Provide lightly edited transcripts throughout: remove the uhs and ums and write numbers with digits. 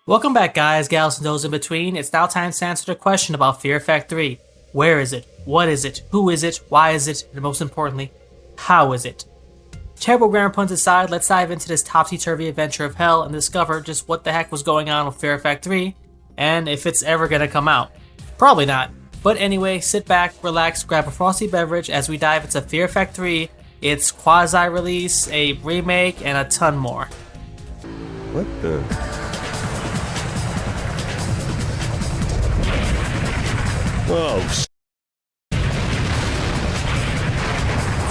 Welcome back, guys, gals, and those in between. It's now time to answer the question about Fear Effect 3. Where is it? What is it? Who is it? Why is it? And most importantly, how is it? Terrible grammar puns aside, let's dive into this topsy-turvy adventure of hell and discover just what the heck was going on with Fear Effect 3, and if it's ever gonna come out. Probably not. But anyway, sit back, relax, grab a frosty beverage as we dive into Fear Effect 3, its quasi-release, a remake, and a ton more. What the? Oh,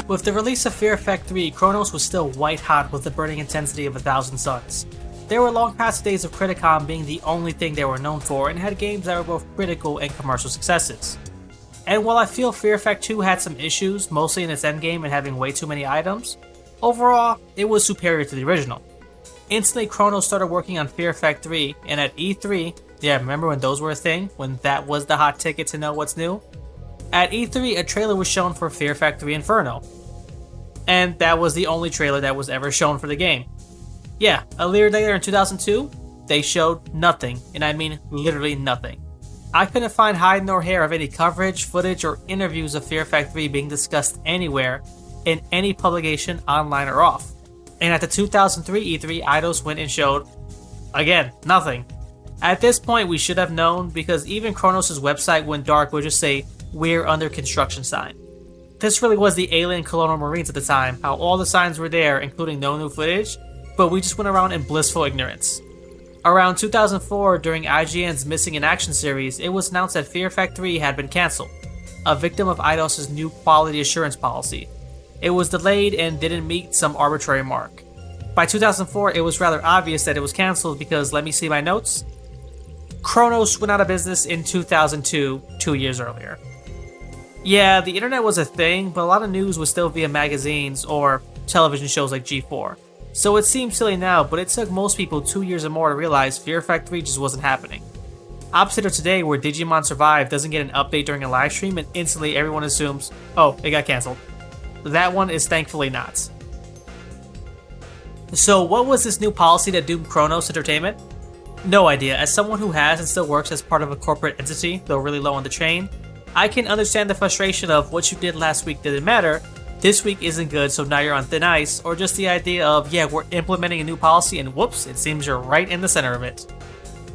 With the release of Fear Effect 3, Chronos was still white hot with the burning intensity of 1,000 suns. They were long past the days of Criticom being the only thing they were known for and had games that were both critical and commercial successes. And while I feel Fear Effect 2 had some issues, mostly in its endgame and having way too many items, overall, it was superior to the original. Instantly, Chronos started working on Fear Effect 3, and at E3, yeah, remember when those were a thing? When that was the hot ticket to know what's new? At E3, a trailer was shown for Fear Effect 3 Inferno. And that was the only trailer that was ever shown for the game. Yeah, a year later in 2002, they showed nothing, and I mean literally nothing. I couldn't find hide nor hair of any coverage, footage, or interviews of Fear Effect 3 being discussed anywhere, in any publication, online or off. And at the 2003 E3, Eidos went and showed, again, nothing. At this point, we should have known, because even Chronos' website went dark would just say, "We're under construction" sign. This really was the alien colonial marines at the time, how all the signs were there, including no new footage, but we just went around in blissful ignorance. Around 2004, during IGN's Missing in Action series, it was announced that Fear Effect 3 had been cancelled, a victim of Eidos' new quality assurance policy. It was delayed and didn't meet some arbitrary mark. By 2004, it was rather obvious that it was cancelled because, let me see my notes, Chronos went out of business in 2002, 2 years earlier. Yeah, the internet was a thing, but a lot of news was still via magazines or television shows like G4. So it seems silly now, but it took most people 2 years or more to realize Fear Effect 3 just wasn't happening. Opposite of today, where Digimon Survive doesn't get an update during a live stream and instantly everyone assumes, oh, it got cancelled. That one is thankfully not. So what was this new policy that doomed Chronos Entertainment? No idea. As someone who has and still works as part of a corporate entity, though really low on the chain, I can understand the frustration of what you did last week didn't matter, this week isn't good so now you're on thin ice, or just the idea of, yeah, we're implementing a new policy and whoops, it seems you're right in the center of it.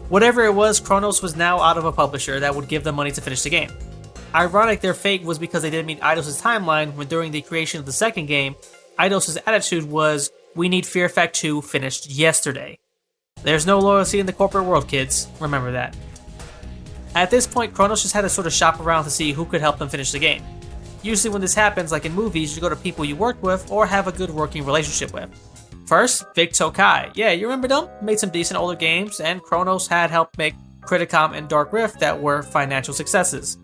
Whatever it was, Chronos was now out of a publisher that would give them money to finish the game. Ironic their fate was because they didn't meet Eidos' timeline when during the creation of the second game, Eidos' attitude was, we need Fear Effect 2 finished yesterday. There's no loyalty in the corporate world, kids. Remember that. At this point, Chronos just had to sort of shop around to see who could help them finish the game. Usually when this happens, like in movies, you go to people you work with or have a good working relationship with. First, Vic Tokai. Yeah, you remember them? Made some decent older games, and Chronos had helped make Criticom and Dark Rift that were financial successes.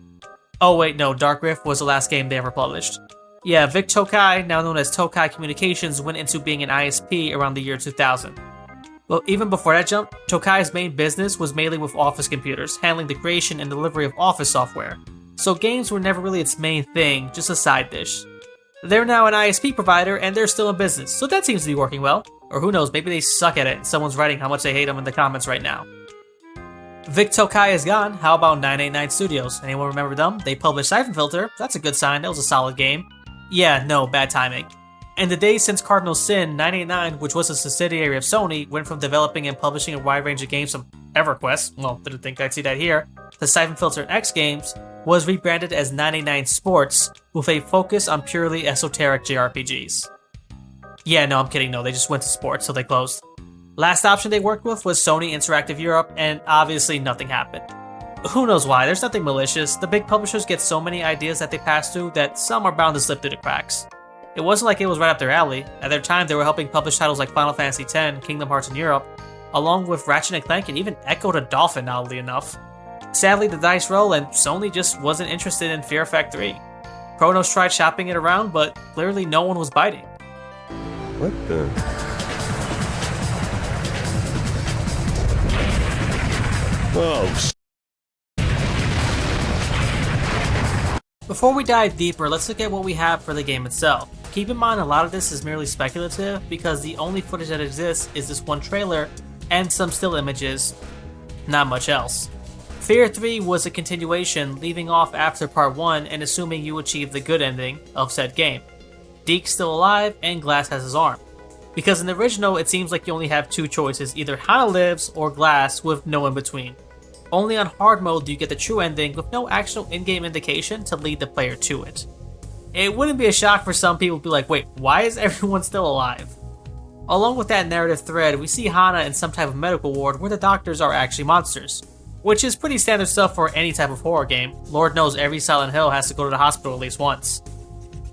Oh wait, no, Dark Rift was the last game they ever published. Yeah, Vic Tokai, now known as Tokai Communications, went into being an ISP around the year 2000. Well, even before that jump, Tokai's main business was mainly with office computers, handling the creation and delivery of office software. So games were never really its main thing, just a side dish. They're now an ISP provider and they're still in business, so that seems to be working well. Or who knows, maybe they suck at it and someone's writing how much they hate them in the comments right now. Vic Tokai is gone, how about 989 Studios? Anyone remember them? They published Siphon Filter, that's a good sign, that was a solid game. Yeah, no, bad timing. In the days since Cardinal Sin, 989, which was a subsidiary of Sony, went from developing and publishing a wide range of games from EverQuest, well, didn't think I'd see that here, to Siphon Filter X games, was rebranded as 989 Sports, with a focus on purely esoteric JRPGs. Yeah, no, I'm kidding, no, they just went to sports, so they closed. Last option they worked with was Sony Interactive Europe, and obviously nothing happened. Who knows why, there's nothing malicious, the big publishers get so many ideas that they pass through that some are bound to slip through the cracks. It wasn't like it was right up their alley. At their time, they were helping publish titles like Final Fantasy X, Kingdom Hearts in Europe, along with Ratchet & Clank and even Echo the Dolphin, oddly enough. Sadly, the dice roll, and Sony just wasn't interested in Fear Effect 3. Chronos tried shopping it around, but clearly no one was biting. what the? Oh, Before we dive deeper, let's look at what we have for the game itself. Keep in mind a lot of this is merely speculative because the only footage that exists is this one trailer and some still images, not much else. Fear 3 was a continuation, leaving off after part 1 and assuming you achieve the good ending of said game. Deke's still alive and Glass has his arm. Because in the original it seems like you only have two choices, either Hana lives or Glass with no in between. Only on hard mode do you get the true ending with no actual in-game indication to lead the player to it. It wouldn't be a shock for some people to be like, wait, why is everyone still alive? Along with that narrative thread, we see Hana in some type of medical ward where the doctors are actually monsters. Which is pretty standard stuff for any type of horror game. Lord knows every Silent Hill has to go to the hospital at least once.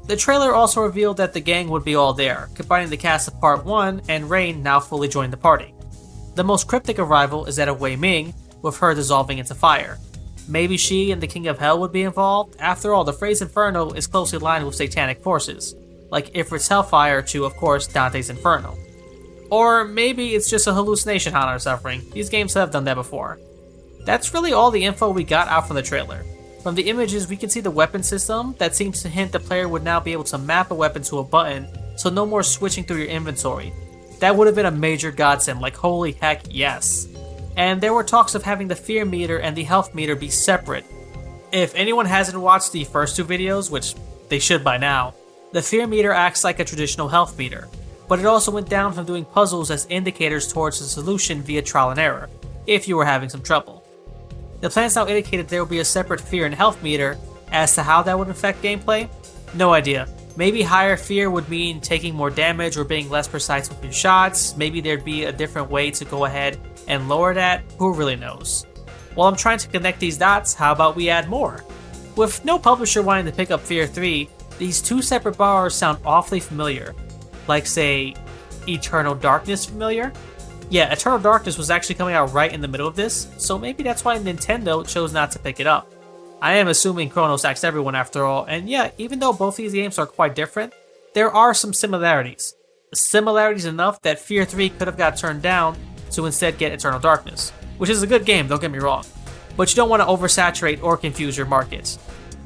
The trailer also revealed that the gang would be all there, combining the cast of part 1 and Rain now fully joined the party. The most cryptic arrival is that of Wei Ming, with her dissolving into fire. Maybe she and the King of Hell would be involved? After all, the phrase Inferno is closely aligned with satanic forces, like Ifrit's Hellfire to, of course, Dante's Inferno. Or maybe it's just a hallucination Hana is suffering. These games have done that before. That's really all the info we got out from the trailer. From the images, we can see the weapon system that seems to hint the player would now be able to map a weapon to a button, so no more switching through your inventory. That would have been a major godsend, like holy heck yes. And there were talks of having the fear meter and the health meter be separate. If anyone hasn't watched the first two videos, which they should by now, the fear meter acts like a traditional health meter, but it also went down from doing puzzles as indicators towards the solution via trial and error, if you were having some trouble. The plans now indicated there will be a separate fear and health meter. As to how that would affect gameplay, no idea. Maybe higher fear would mean taking more damage or being less precise with your shots. Maybe there'd be a different way to go ahead and lower that. Who really knows? While I'm trying to connect these dots, how about we add more? With no publisher wanting to pick up Fear 3, these two separate bars sound awfully familiar. Like, say, Eternal Darkness familiar? Yeah, Eternal Darkness was actually coming out right in the middle of this, so maybe that's why Nintendo chose not to pick it up. I am assuming Chronos axed everyone after all, and yeah, even though both these games are quite different, there are some similarities. Similarities enough that Fear 3 could have got turned down to instead get Eternal Darkness, which is a good game, don't get me wrong, but you don't want to oversaturate or confuse your market.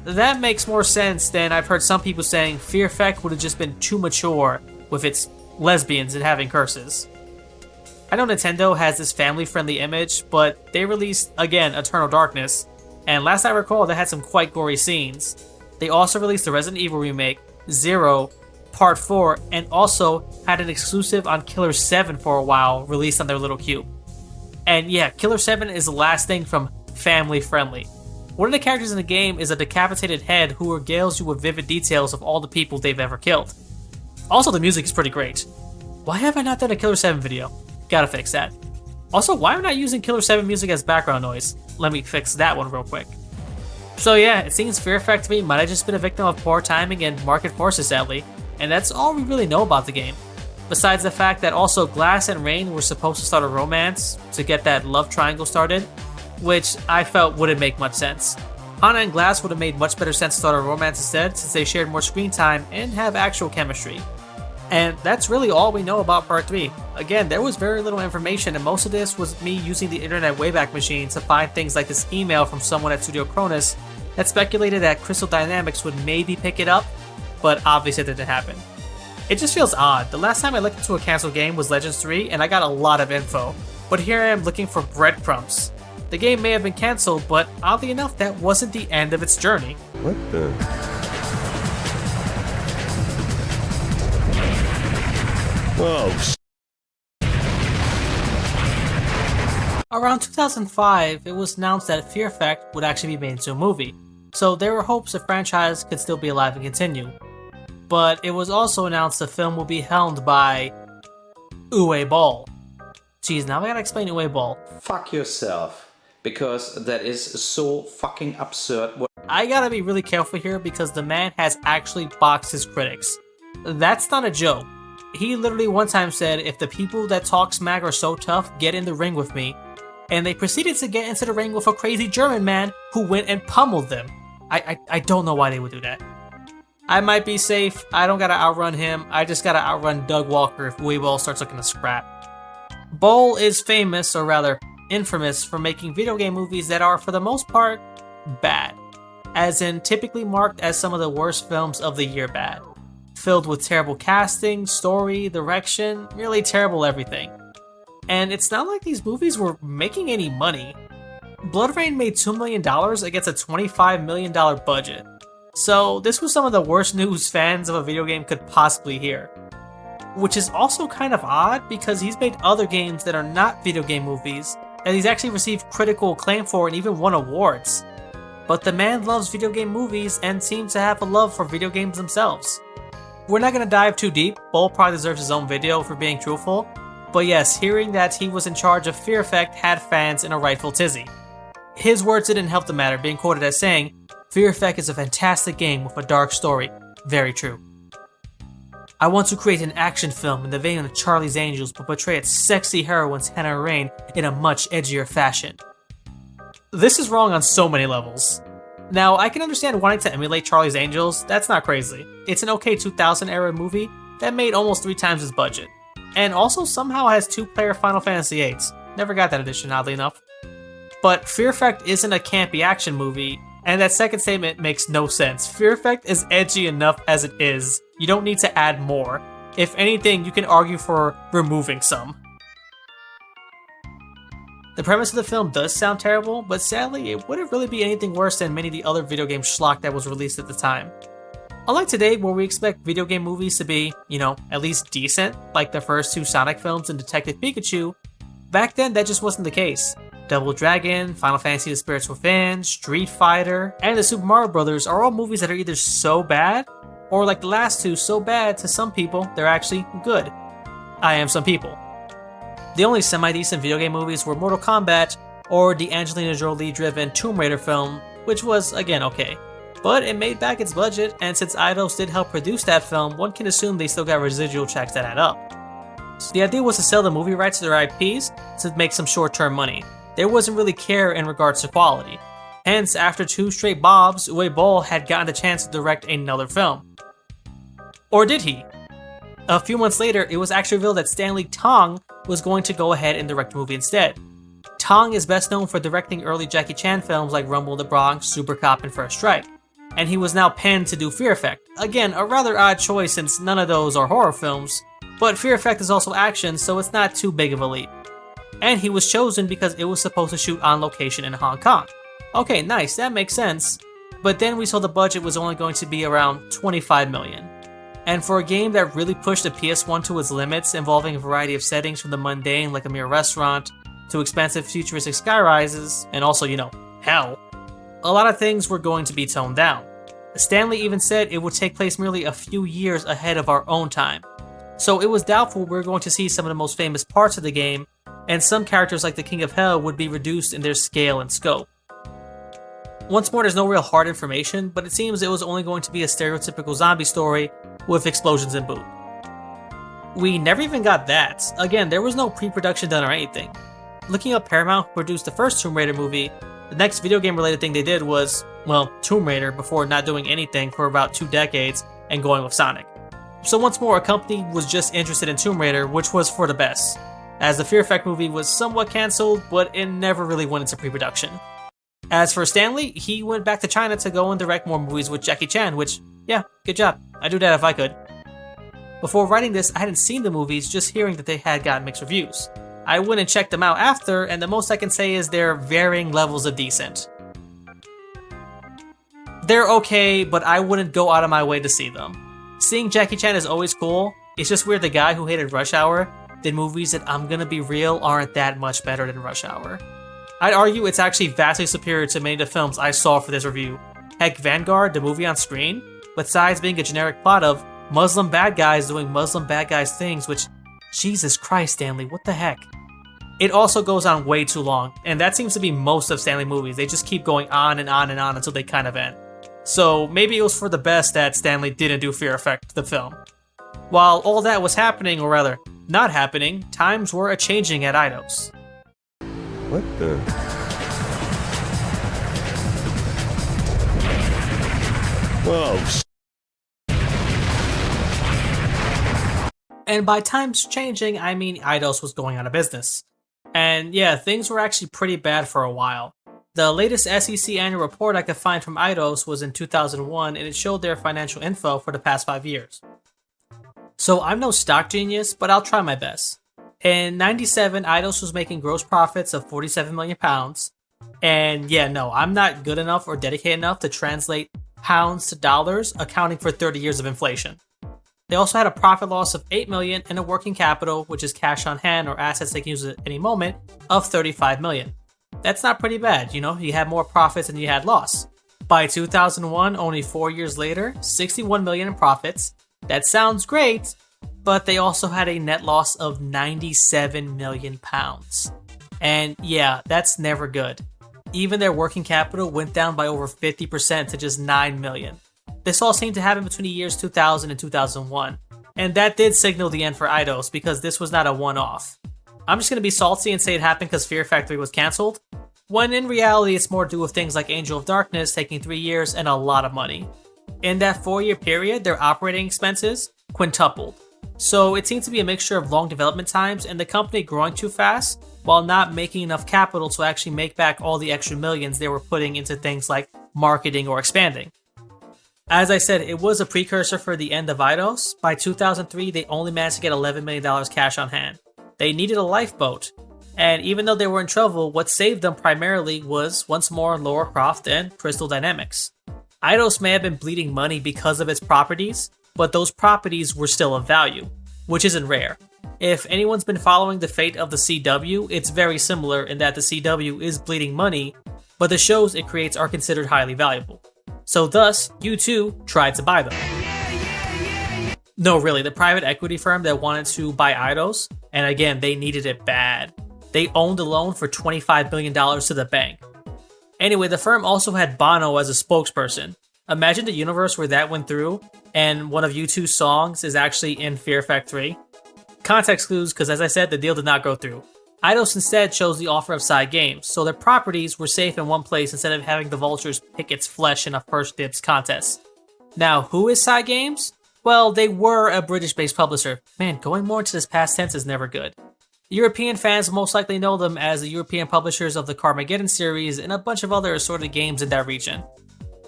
That makes more sense than I've heard some people saying Fear Effect would have just been too mature with its lesbians and having curses. I know Nintendo has this family-friendly image, but they released, again, Eternal Darkness, and last I recall, they had some quite gory scenes. They also released the Resident Evil remake, Zero, Part 4, and also had an exclusive on Killer 7 for a while, released on their little cube. And yeah, Killer 7 is the last thing from family-friendly. One of the characters in the game is a decapitated head who regales you with vivid details of all the people they've ever killed. Also, the music is pretty great. Why have I not done a Killer 7 video? Gotta fix that. Also, why am I not using Killer 7 music as background noise? Let me fix that one real quick. So yeah, it seems Fear Effect 3 might have just been a victim of poor timing and market forces sadly, and that's all we really know about the game. Besides the fact that also Glass and Rain were supposed to start a romance to get that love triangle started, which I felt wouldn't make much sense. Hana and Glass would have made much better sense to start a romance instead since they shared more screen time and have actual chemistry. And that's really all we know about Part 3. Again, there was very little information, and most of this was me using the internet Wayback Machine to find things like this email from someone at Studio Cronus that speculated that Crystal Dynamics would maybe pick it up, but obviously it didn't happen. It just feels odd. The last time I looked into a canceled game was Legends 3, and I got a lot of info, but here I am looking for breadcrumbs. The game may have been cancelled, but oddly enough, that wasn't the end of its journey. What the? Oh, Around 2005, it was announced that Fear Effect would actually be made into a movie, so there were hopes the franchise could still be alive and continue. But it was also announced the film will be helmed by Uwe Boll. Geez, now I gotta explain Uwe Boll. Fuck yourself, because that is so fucking absurd. I gotta be really careful here because the man has actually boxed his critics. That's not a joke. He literally one time said, if the people that talk smack are so tough, get in the ring with me. And they proceeded to get into the ring with a crazy German man who went and pummeled them. I don't know why they would do that. I might be safe, I don't gotta outrun him, I just gotta outrun Doug Walker if Uwe Boll starts looking to scrap. Boll is famous, or rather infamous, for making video game movies that are, for the most part, bad. As in, typically marked as some of the worst films of the year bad. Filled with terrible casting, story, direction, really terrible everything. and it's not like these movies were making any money. Blood Rain made $2 million against a $25 million budget, so this was some of the worst news fans of a video game could possibly hear. Which is also kind of odd because he's made other games that are not video game movies that he's actually received critical acclaim for and even won awards. But the man loves video game movies and seems to have a love for video games themselves. We're not going to dive too deep, Bull probably deserves his own video for being truthful, but yes, hearing that he was in charge of Fear Effect had fans in a rightful tizzy. His words didn't help the matter, being quoted as saying, "Fear Effect is a fantastic game with a dark story. Very true. I want to create an action film in the vein of Charlie's Angels, but portray its sexy heroines Hannah and Rain in a much edgier fashion." This is wrong on so many levels. Now, I can understand wanting to emulate Charlie's Angels, that's not crazy. It's an okay 2000 era movie that made almost 3 times its budget. And also somehow has 2-player Final Fantasy VIIIs. Never got that edition, oddly enough. But Fear Effect isn't a campy action movie, and that second statement makes no sense. Fear Effect is edgy enough as it is. You don't need to add more. If anything, you can argue for removing some. The premise of the film does sound terrible, but sadly, it wouldn't really be anything worse than many of the other video game schlock that was released at the time. Unlike today, where we expect video game movies to be, at least decent, like the first 2 Sonic films and Detective Pikachu, back then that just wasn't the case. Double Dragon, Final Fantasy The Spirits Within, Street Fighter, and the Super Mario Bros. Are all movies that are either so bad, or like the last 2, so bad to some people, they're actually good. I am some people. The only semi-decent video game movies were Mortal Kombat, or the Angelina Jolie-driven Tomb Raider film, which was, again, okay. But it made back its budget, and since Eidos did help produce that film, one can assume they still got residual checks that add up. So the idea was to sell the movie rights to their IPs to make some short-term money. There wasn't really care in regards to quality. Hence, after 2 straight bobs, Uwe Boll had gotten the chance to direct another film. Or did he? A few months later, it was actually revealed that Stanley Tong was going to go ahead and direct the movie instead. Tong is best known for directing early Jackie Chan films like Rumble in the Bronx, Super Cop, and First Strike, and he was now penned to do Fear Effect. Again, a rather odd choice since none of those are horror films, but Fear Effect is also action, so it's not too big of a leap. And he was chosen because it was supposed to shoot on location in Hong Kong. Okay, nice, that makes sense. But then we saw the budget was only going to be around $25 million. And for a game that really pushed the PS1 to its limits, involving a variety of settings from the mundane like a mere restaurant, to expensive futuristic skyrises, and also, hell, a lot of things were going to be toned down. Stanley even said it would take place merely a few years ahead of our own time. So it was doubtful we were going to see some of the most famous parts of the game, and some characters like the King of Hell would be reduced in their scale and scope. Once more, there's no real hard information, but it seems it was only going to be a stereotypical zombie story with explosions and boot. We never even got that. Again, there was no pre-production done or anything. Looking up Paramount, who produced the first Tomb Raider movie, the next video game related thing they did was, Tomb Raider, before not doing anything for about 2 decades and going with Sonic. So once more, a company was just interested in Tomb Raider, which was for the best, as the Fear Effect movie was somewhat cancelled, but it never really went into pre-production. As for Stanley, he went back to China to go and direct more movies with Jackie Chan, which, yeah, good job. I'd do that if I could. Before writing this, I hadn't seen the movies, just hearing that they had gotten mixed reviews. I went and checked them out after, and the most I can say is they're varying levels of decent. They're okay, but I wouldn't go out of my way to see them. Seeing Jackie Chan is always cool. It's just weird the guy who hated Rush Hour did movies that, I'm gonna be real, aren't that much better than Rush Hour. I'd argue it's actually vastly superior to many of the films I saw for this review. Heck, Vanguard, the movie on screen, besides being a generic plot of Muslim bad guys doing Muslim bad guys things, which, Jesus Christ, Stanley, what the heck? It also goes on way too long, and that seems to be most of Stanley movies. They just keep going on and on and on until they kind of end. So maybe it was for the best that Stanley didn't do Fear Effect, the film. While all that was happening, or rather, not happening, times were a-changing at Eidos. What the? Whoa, And by times changing, I mean Eidos was going out of business. And yeah, things were actually pretty bad for a while. The latest SEC annual report I could find from Eidos was in 2001, and it showed their financial info for the past 5 years. So I'm no stock genius, but I'll try my best. In 97, Eidos was making gross profits of £47 million. And yeah, no, I'm not good enough or dedicated enough to translate pounds to dollars, accounting for 30 years of inflation. They also had a profit loss of $8 million and a working capital, which is cash on hand or assets they can use at any moment, of $35 million. That's not pretty bad, you know, you had more profits than you had loss. By 2001, only 4 years later, $61 million in profits. That sounds great, but they also had a net loss of £97 million. And yeah, that's never good. Even their working capital went down by over 50% to just $9 million. This all seemed to happen between the years 2000 and 2001, and that did signal the end for Eidos because this was not a one-off. I'm just going to be salty and say it happened because Fear Factory was cancelled, when in reality it's more to do with things like Angel of Darkness taking 3 years and a lot of money. In that 4-year period, their operating expenses quintupled. So it seemed to be a mixture of long development times and the company growing too fast while not making enough capital to actually make back all the extra millions they were putting into things like marketing or expanding. As I said, it was a precursor for the end of Eidos. By 2003, they only managed to get $11 million cash on hand. They needed a lifeboat. And even though they were in trouble, what saved them primarily was, once more, Lara Croft and Crystal Dynamics. Eidos may have been bleeding money because of its properties, but those properties were still of value, which isn't rare. If anyone's been following the fate of the CW, it's very similar in that the CW is bleeding money, but the shows it creates are considered highly valuable. So thus, U2 tried to buy them. No, really, the private equity firm that wanted to buy Eidos, and again, they needed it bad. They owned a loan for $25 million to the bank. Anyway, the firm also had Bono as a spokesperson. Imagine the universe where that went through, and one of U2's songs is actually in Fear Factory. Context clues, because as I said, the deal did not go through. Eidos instead chose the offer of Side Games, so their properties were safe in one place instead of having the vultures pick its flesh in a first dibs contest. Now, who is Side Games? Well, they were a British-based publisher. Man, going more into this past tense is never good. European fans most likely know them as the European publishers of the Carmageddon series and a bunch of other assorted games in that region.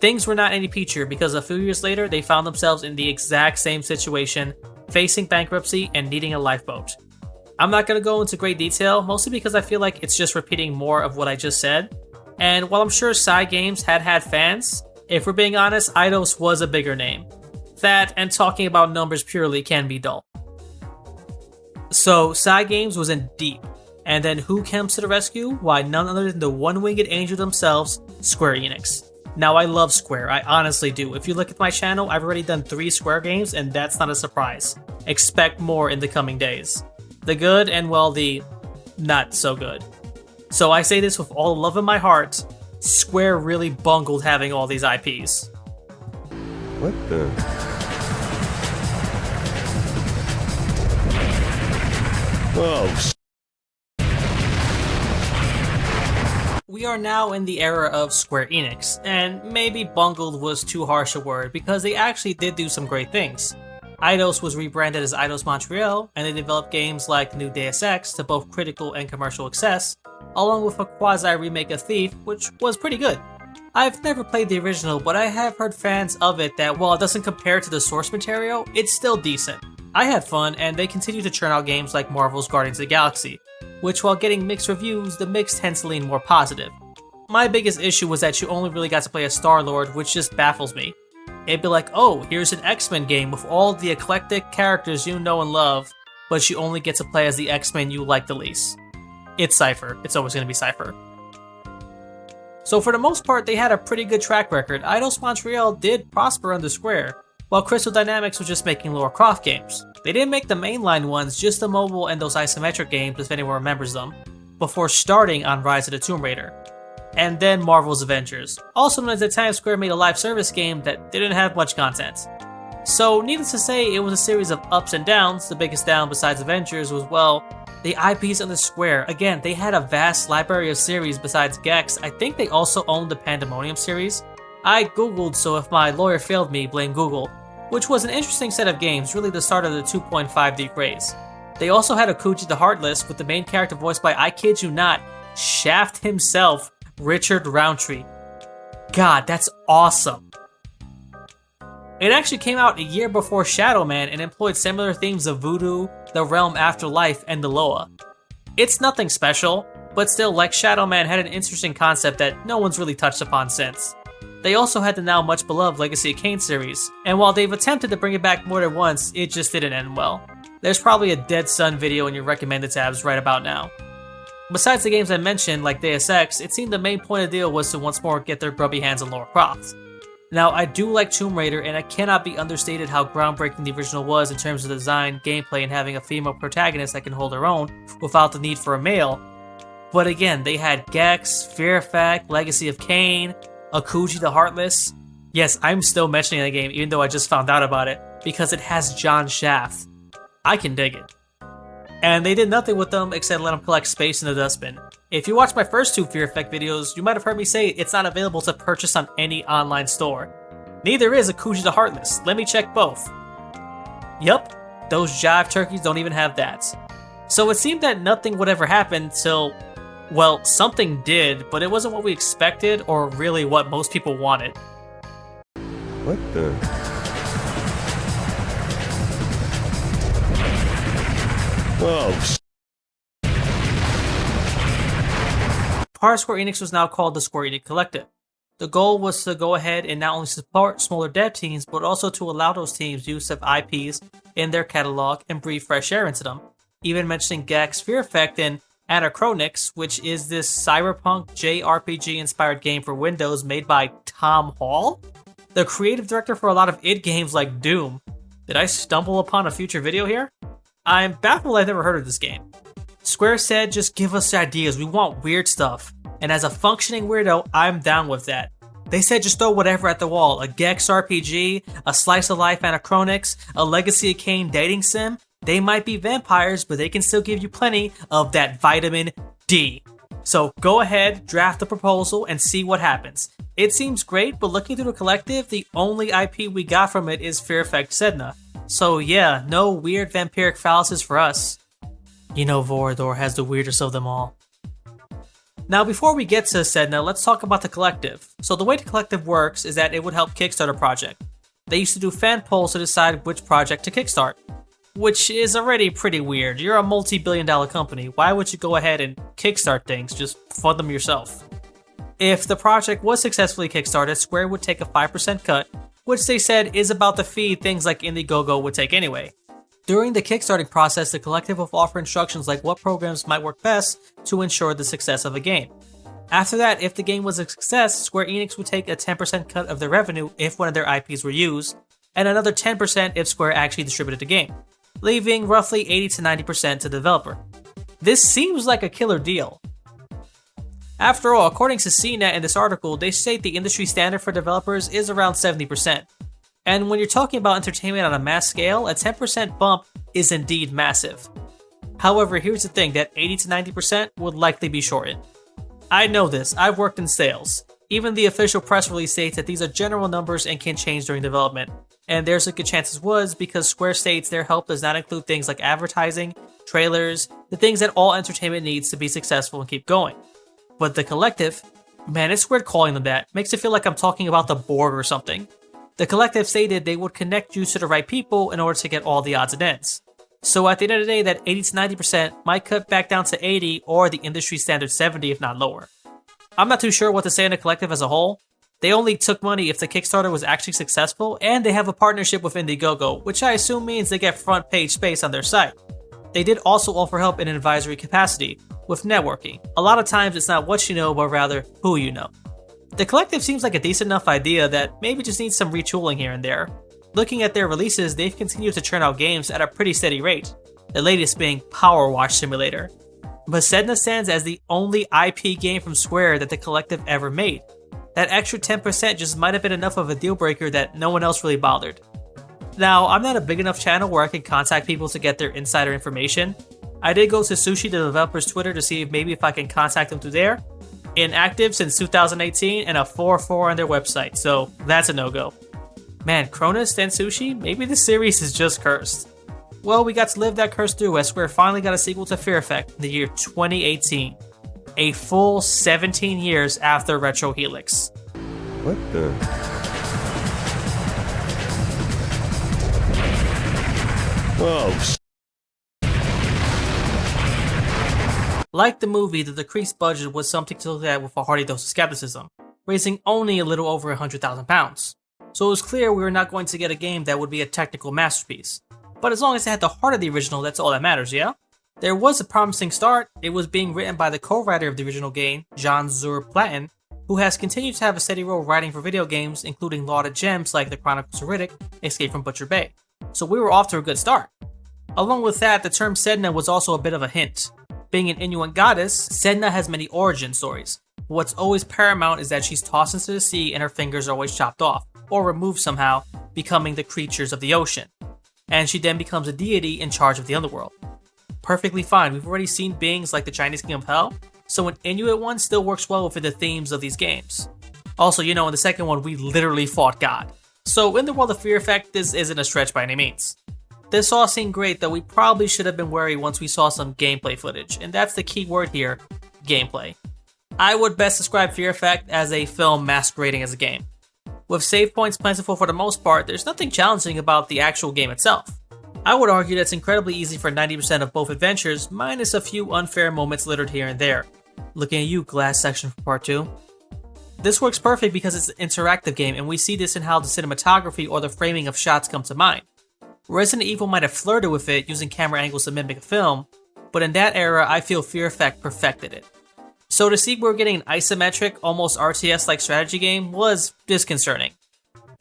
Things were not any peachier because a few years later they found themselves in the exact same situation, facing bankruptcy and needing a lifeboat. I'm not going to go into great detail, mostly because I feel like it's just repeating more of what I just said. And while I'm sure Side Games had fans, if we're being honest, Eidos was a bigger name. That and talking about numbers purely can be dull. So Side Games was in deep. And then who comes to the rescue? Why, none other than the one-winged angel themselves, Square Enix. Now, I love Square, I honestly do. If you look at my channel, I've already done 3 Square games, and that's not a surprise. Expect more in the coming days. The good and, well, the not so good. So I say this with all love in my heart, Square really bungled having all these IPs. What the? Oh, We are now in the era of Square Enix, and maybe bungled was too harsh a word because they actually did do some great things. Eidos was rebranded as Eidos Montreal, and they developed games like the new Deus Ex to both critical and commercial success, along with a quasi-remake of Thief, which was pretty good. I've never played the original, but I have heard fans of it that while it doesn't compare to the source material, it's still decent. I had fun, and they continue to churn out games like Marvel's Guardians of the Galaxy, which while getting mixed reviews, the mix tends to lean more positive. My biggest issue was that you only really got to play as Star-Lord, which just baffles me. It'd be like, oh, here's an X-Men game with all the eclectic characters you know and love, but you only get to play as the X-Men you like the least. It's Cypher. It's always going to be Cypher. So for the most part, they had a pretty good track record. Eidos Montreal did prosper under Square, while Crystal Dynamics was just making Lara Croft games. They didn't make the mainline ones, just the mobile and those isometric games if anyone remembers them, before starting on Rise of the Tomb Raider. And then Marvel's Avengers. Also known as the time Square made a live service game that didn't have much content. So needless to say, it was a series of ups and downs. The biggest down besides Avengers was, well, the IPs under Square. Again, they had a vast library of series besides Gex. I think they also owned the Pandemonium series. I googled, so if my lawyer failed me, blame Google. Which was an interesting set of games, really the start of the 2.5D craze. They also had Akuji the Heartless, with the main character voiced by, I kid you not, Shaft himself, Richard Roundtree. God, that's awesome. It actually came out a year before Shadow Man and employed similar themes of voodoo, the Realm Afterlife, and the Loa. It's nothing special, but still, like Shadow Man, had an interesting concept that no one's really touched upon since. They also had the now much beloved Legacy of Kain series, and while they've attempted to bring it back more than once, it just didn't end well. There's probably a Dead Sun video in your recommended tabs right about now. Besides the games I mentioned, like Deus Ex, it seemed the main point of the deal was to once more get their grubby hands on Lara Croft. Now, I do like Tomb Raider, and it cannot be understated how groundbreaking the original was in terms of design, gameplay, and having a female protagonist that can hold her own without the need for a male. But again, they had Gex, Fear Effect, Legacy of Kain, Akuji the Heartless. Yes, I'm still mentioning the game even though I just found out about it, because it has John Shaft. I can dig it. And they did nothing with them except let them collect space in the dustbin. If you watched my first 2 Fear Effect videos, you might have heard me say it's not available to purchase on any online store. Neither is Akuji the Heartless. Let me check both. Yup, those jive turkeys don't even have that. So it seemed that nothing would ever happen till, well, something did, but it wasn't what we expected or really what most people wanted. What the? Oh, Part of Square Enix was now called the Square Enix Collective. The goal was to go ahead and not only support smaller dev teams, but also to allow those teams use of IPs in their catalog and breathe fresh air into them. Even mentioning Gex, Fear Effect, and Anachronix, which is this cyberpunk JRPG-inspired game for Windows made by Tom Hall, the creative director for a lot of id games like Doom. Did I stumble upon a future video here? I'm baffled I've never heard of this game. Square said, just give us ideas, we want weird stuff. And as a functioning weirdo, I'm down with that. They said just throw whatever at the wall, a Gex RPG, a slice of life Anachronix, a Legacy of Kain dating sim. They might be vampires, but they can still give you plenty of that vitamin D. So go ahead, draft the proposal, and see what happens. It seems great, but looking through the collective, the only IP we got from it is Fear Effect Sedna. So yeah, no weird vampiric phalluses for us. You know Vorador has the weirdest of them all. Now before we get to Sedna, let's talk about the collective. So the way the collective works is that it would help kickstart a project. They used to do fan polls to decide which project to kickstart, which is already pretty weird. You're a multi-billion-dollar company. Why would you go ahead and kickstart things? Just fund them yourself. If the project was successfully kickstarted, Square would take a 5% cut, which they said is about the fee things like Indiegogo would take anyway. During the kickstarting process, the collective will offer instructions like what programs might work best to ensure the success of a game. After that, if the game was a success, Square Enix would take a 10% cut of their revenue if one of their IPs were used, and another 10% if Square actually distributed the game, leaving roughly 80 to 90% to the developer. This seems like a killer deal. After all, according to CNET in this article, they state the industry standard for developers is around 70%. And when you're talking about entertainment on a mass scale, a 10% bump is indeed massive. However, here's the thing, that 80 to 90% would likely be shortened. I know this, I've worked in sales. Even the official press release states that these are general numbers and can change during development. And there's a good chance it was, because Square states their help does not include things like advertising, trailers, the things that all entertainment needs to be successful and keep going. But the collective, man, it's weird calling them that. Makes it feel like I'm talking about the board or something. The collective stated they would connect you to the right people in order to get all the odds and ends. So at the end of the day, that 80 to 90% might cut back down to 80 or the industry standard 70 if not lower. I'm not too sure what to say on the collective as a whole. They only took money if the Kickstarter was actually successful, and they have a partnership with Indiegogo, which I assume means they get front page space on their site. They did also offer help in an advisory capacity, with networking. A lot of times it's not what you know, but rather who you know. The collective seems like a decent enough idea that maybe just needs some retooling here and there. Looking at their releases, they've continued to churn out games at a pretty steady rate, the latest being Power Wash Simulator. But Sedna stands as the only IP game from Square that the collective ever made. That extra 10% just might have been enough of a deal breaker that no one else really bothered. Now, I'm not a big enough channel where I can contact people to get their insider information. I did go to Sushi, the developer's Twitter, to see if I can contact them through there. Inactive since 2018 and a 4.4 on their website, so that's a no-go. Man, Cronus and Sushi? Maybe this series is just cursed. Well, we got to live that curse through as Square finally got a sequel to Fear Effect in the year 2018. A full 17 years after Retro Helix. What the? Oh, Like the movie, the decreased budget was something to look at with a hearty dose of skepticism, raising only a little over £100,000. So it was clear we were not going to get a game that would be a technical masterpiece. But as long as it had the heart of the original, that's all that matters, yeah? There was a promising start. It was being written by the co-writer of the original game, John Zur-Platten, who has continued to have a steady role writing for video games, including lauded gems like The Chronicles of Riddick, Escape from Butcher Bay. So we were off to a good start. Along with that, the term Sedna was also a bit of a hint. Being an Inuit goddess, Sedna has many origin stories. What's always paramount is that she's tossed into the sea and her fingers are always chopped off, or removed somehow, becoming the creatures of the ocean. And she then becomes a deity in charge of the underworld. Perfectly fine, we've already seen beings like the Chinese King of Hell, so an Inuit one still works well within the themes of these games. Also, in the second one, we literally fought God. So in the world of Fear Effect, this isn't a stretch by any means. This all seemed great, though we probably should have been wary once we saw some gameplay footage, and that's the key word here, gameplay. I would best describe Fear Effect as a film masquerading as a game. With save points plentiful for the most part, there's nothing challenging about the actual game itself. I would argue that it's incredibly easy for 90% of both adventures, minus a few unfair moments littered here and there. Looking at you, Glass Section for Part 2. This works perfect because it's an interactive game, and we see this in how the cinematography or the framing of shots come to mind. Resident Evil might have flirted with it using camera angles to mimic a film, but in that era, I feel Fear Effect perfected it. So to see we're getting an isometric, almost RTS-like strategy game was disconcerting.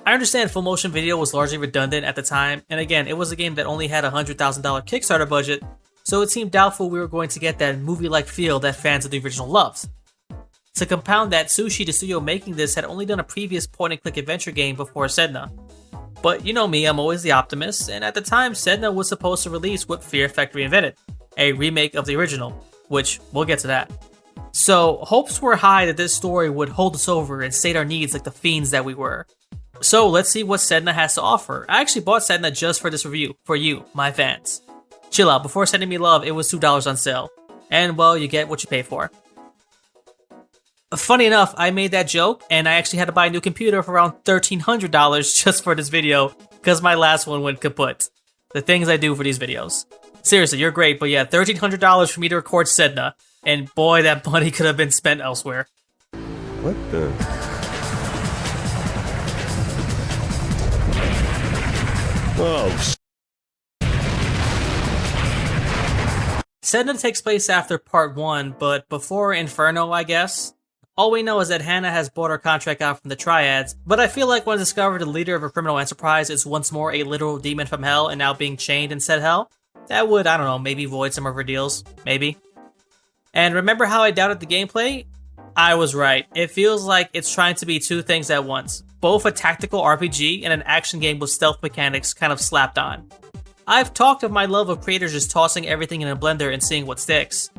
I understand full motion video was largely redundant at the time, and again, it was a game that only had a $100,000 Kickstarter budget, so it seemed doubtful we were going to get that movie-like feel that fans of the original loved. To compound that, Sushi, the studio making this, had only done a previous point-and-click adventure game before Sedna. But you know me, I'm always the optimist, and at the time, Sedna was supposed to release with Fear Effect Reinvented, a remake of the original, which we'll get to that. So, hopes were high that this story would hold us over and sate our needs like the fiends that we were. So, let's see what Sedna has to offer. I actually bought Sedna just for this review, for you, my fans. Chill out, before sending me love, it was $2 on sale. And well, you get what you pay for. Funny enough, I made that joke, and I actually had to buy a new computer for around $1,300 just for this video, because my last one went kaput. The things I do for these videos. Seriously, you're great, but yeah, $1,300 for me to record Sedna, and boy, that money could have been spent elsewhere. What the? Oh, Sedna takes place after part 1, but before Inferno, I guess. All we know is that Hannah has bought her contract out from the Triads, but I feel like when discovered the leader of a criminal enterprise is once more a literal demon from hell and now being chained in said hell, that would, I don't know, maybe void some of her deals. Maybe. And remember how I doubted the gameplay? I was right. It feels like it's trying to be two things at once. Both a tactical RPG and an action game with stealth mechanics kind of slapped on. I've talked of my love of creators just tossing everything in a blender and seeing what sticks.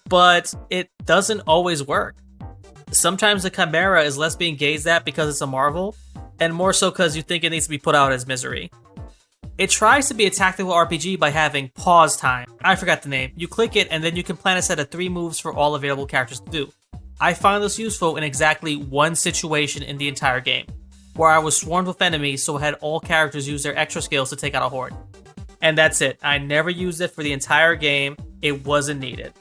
But it doesn't always work. Sometimes the Chimera is less being gazed at because it's a Marvel, and more so because you think it needs to be put out as misery. It tries to be a tactical RPG by having pause time. I forgot the name. You click it and then you can plan a set of 3 moves for all available characters to do. I found this useful in exactly one situation in the entire game, where I was swarmed with enemies, so I had all characters use their extra skills to take out a horde. And that's it. I never used it for the entire game. It wasn't needed.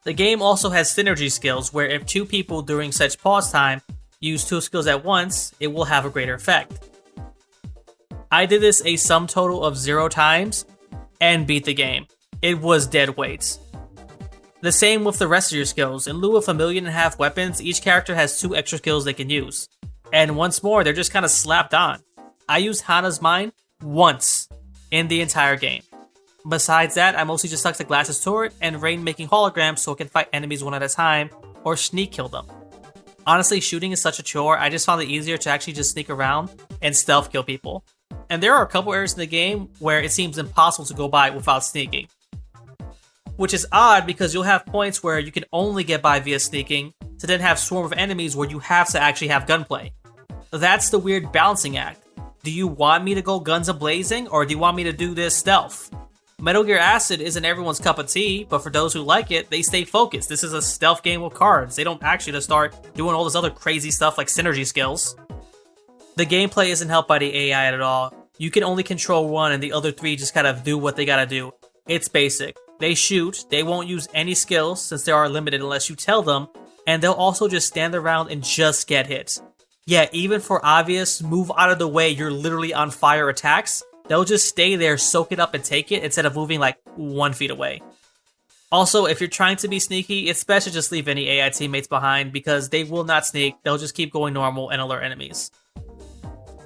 The game also has synergy skills, where if 2 people during such pause time use 2 skills at once, it will have a greater effect. I did this a sum total of 0 times, and beat the game. It was dead weights. The same with the rest of your skills. In lieu of 1.5 million weapons, each character has 2 extra skills they can use. And once more, they're just kind of slapped on. I used Hana's Mind once in the entire game. Besides that, I mostly just stuck to Glass's turret and Rain making holograms so I can fight enemies one at a time, or sneak kill them. Honestly, shooting is such a chore, I just found it easier to actually just sneak around and stealth kill people. And there are a couple areas in the game where it seems impossible to go by without sneaking. Which is odd because you'll have points where you can only get by via sneaking, to then have swarm of enemies where you have to actually have gunplay. That's the weird balancing act. Do you want me to go guns a-blazing, or do you want me to do this stealth? Metal Gear Acid isn't everyone's cup of tea, but for those who like it, they stay focused. This is a stealth game with cards. They don't actually just start doing all this other crazy stuff like synergy skills. The gameplay isn't helped by the AI at all. You can only control one and the other 3 just kind of do what they gotta do. It's basic. They shoot, they won't use any skills since they are limited unless you tell them, and they'll also just stand around and just get hit. Yeah, even for obvious move out of the way, you're literally on fire attacks, they'll just stay there, soak it up and take it instead of moving like 1 feet away. Also, if you're trying to be sneaky, it's best to just leave any AI teammates behind because they will not sneak, they'll just keep going normal and alert enemies.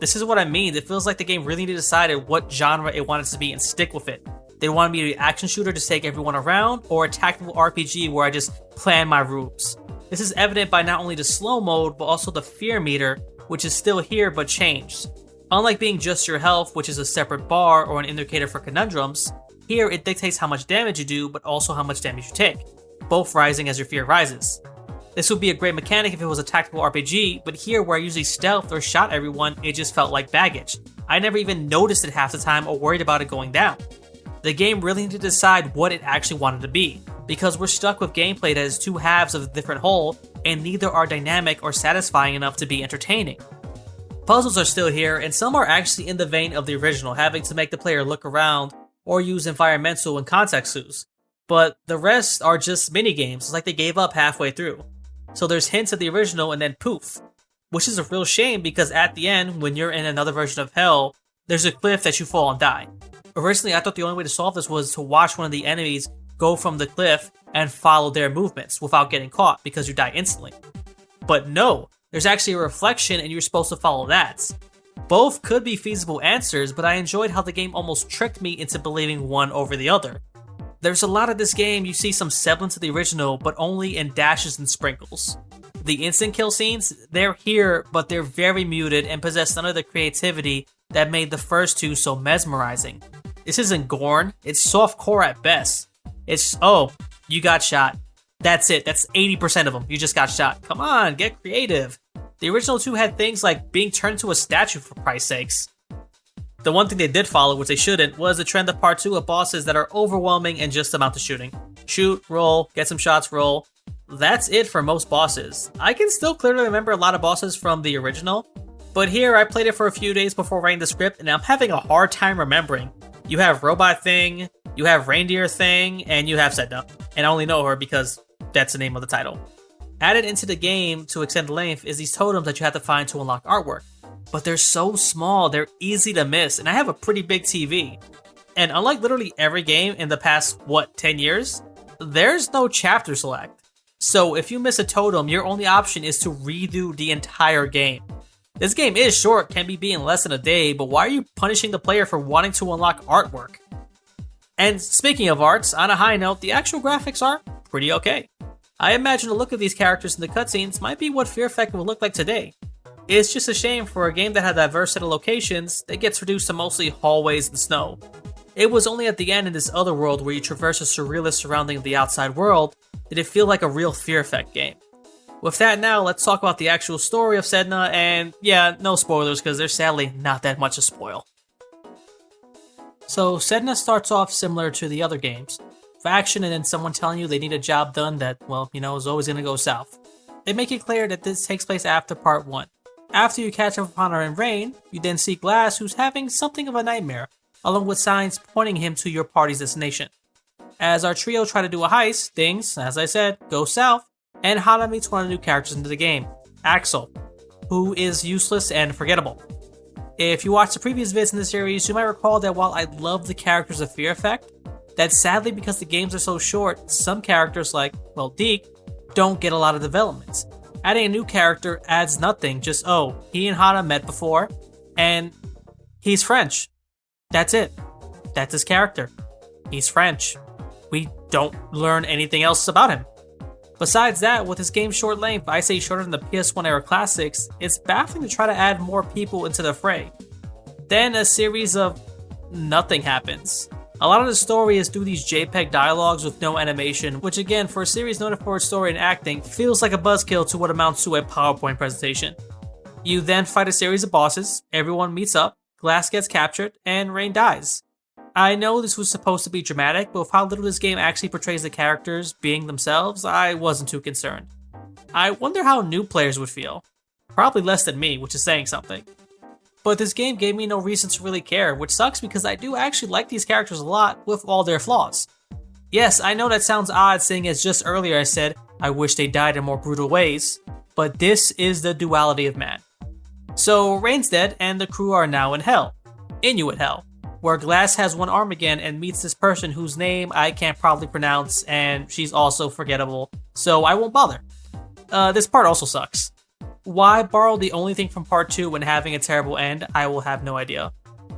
This is what I mean, it feels like the game really decided what genre it wanted to be and stick with it. They wanted me to be an action shooter to take everyone around, or a tactical RPG where I just plan my routes. This is evident by not only the slow mode, but also the fear meter, which is still here but changed. Unlike being just your health, which is a separate bar or an indicator for conundrums, here it dictates how much damage you do, but also how much damage you take, both rising as your fear rises. This would be a great mechanic if it was a tactical RPG, but here where I usually stealthed or shot everyone, it just felt like baggage. I never even noticed it half the time or worried about it going down. The game really needed to decide what it actually wanted to be, because we're stuck with gameplay that is two halves of a different whole, and neither are dynamic or satisfying enough to be entertaining. Puzzles are still here, and some are actually in the vein of the original, having to make the player look around or use environmental and context clues. But the rest are just minigames, it's like they gave up halfway through. So there's hints of the original and then poof. Which is a real shame because at the end, when you're in another version of hell, there's a cliff that you fall and die. Originally, I thought the only way to solve this was to watch one of the enemies go from the cliff and follow their movements without getting caught because you die instantly. But no, there's actually a reflection and you're supposed to follow that. Both could be feasible answers, but I enjoyed how the game almost tricked me into believing one over the other. There's a lot of this game you see some semblance of the original, but only in dashes and sprinkles. The instant kill scenes, they're here, but they're very muted and possess none of the creativity that made the first two so mesmerizing. This isn't Gorn, it's softcore at best. It's, oh, you got shot. That's it, that's 80% of them, you just got shot. Come on, get creative. The original two had things like being turned into a statue for Christ's sakes. The one thing they did follow, which they shouldn't, was the trend of part 2 of bosses that are overwhelming and just amount to shooting. Shoot, roll, get some shots, roll. That's it for most bosses. I can still clearly remember a lot of bosses from the original, but here I played it for a few days before writing the script and I'm having a hard time remembering. You have Robot Thing, you have Reindeer Thing, and you have Sedna. And I only know her because that's the name of the title. Added into the game to extend the length is these totems that you have to find to unlock artwork. But they're so small, they're easy to miss, and I have a pretty big TV. And unlike literally every game in the past, 10 years? There's no chapter select. So if you miss a totem, your only option is to redo the entire game. This game is short, can be beat in less than a day, but why are you punishing the player for wanting to unlock artwork? And speaking of arts, on a high note, the actual graphics are pretty okay. I imagine the look of these characters in the cutscenes might be what Fear Effect would look like today. It's just a shame for a game that had a diverse set of locations that gets reduced to mostly hallways and snow. It was only at the end in this other world where you traverse a surrealist surrounding of the outside world did it feel like a real Fear Effect game. With that now, let's talk about the actual story of Sedna, and yeah, no spoilers because there's sadly not that much to spoil. So Sedna starts off similar to the other games. Action and then someone telling you they need a job done that, well, is always going to go south. They make it clear that this takes place after part 1. After you catch up upon her in Rain, you then see Glass who's having something of a nightmare, along with signs pointing him to your party's destination. As our trio try to do a heist, things, as I said, go south, and Hana meets one of the new characters into the game, Axel, who is useless and forgettable. If you watched the previous vids in the series, you might recall that while I love the characters of Fear Effect, that sadly because the games are so short, some characters like, Deke, don't get a lot of development. Adding a new character adds nothing, just he and Hana met before, and he's French. That's it. That's his character. He's French. We don't learn anything else about him. Besides that, with this game's short length, I say shorter than the PS1 era classics, it's baffling to try to add more people into the fray. Then a series of nothing happens. A lot of the story is through these JPEG dialogues with no animation, which again, for a series noted for its story and acting, feels like a buzzkill to what amounts to a PowerPoint presentation. You then fight a series of bosses, everyone meets up, Glass gets captured, and Rain dies. I know this was supposed to be dramatic, but with how little this game actually portrays the characters being themselves, I wasn't too concerned. I wonder how new players would feel. Probably less than me, which is saying something. But this game gave me no reason to really care, which sucks because I do actually like these characters a lot with all their flaws. Yes, I know that sounds odd seeing as just earlier I said, I wish they died in more brutal ways, but this is the duality of man. So Rain's dead and the crew are now in hell. Inuit hell, where Glass has one arm again and meets this person whose name I can't probably pronounce and she's also forgettable, so I won't bother. This part also sucks. Why borrow the only thing from part 2 when having a terrible end, I will have no idea.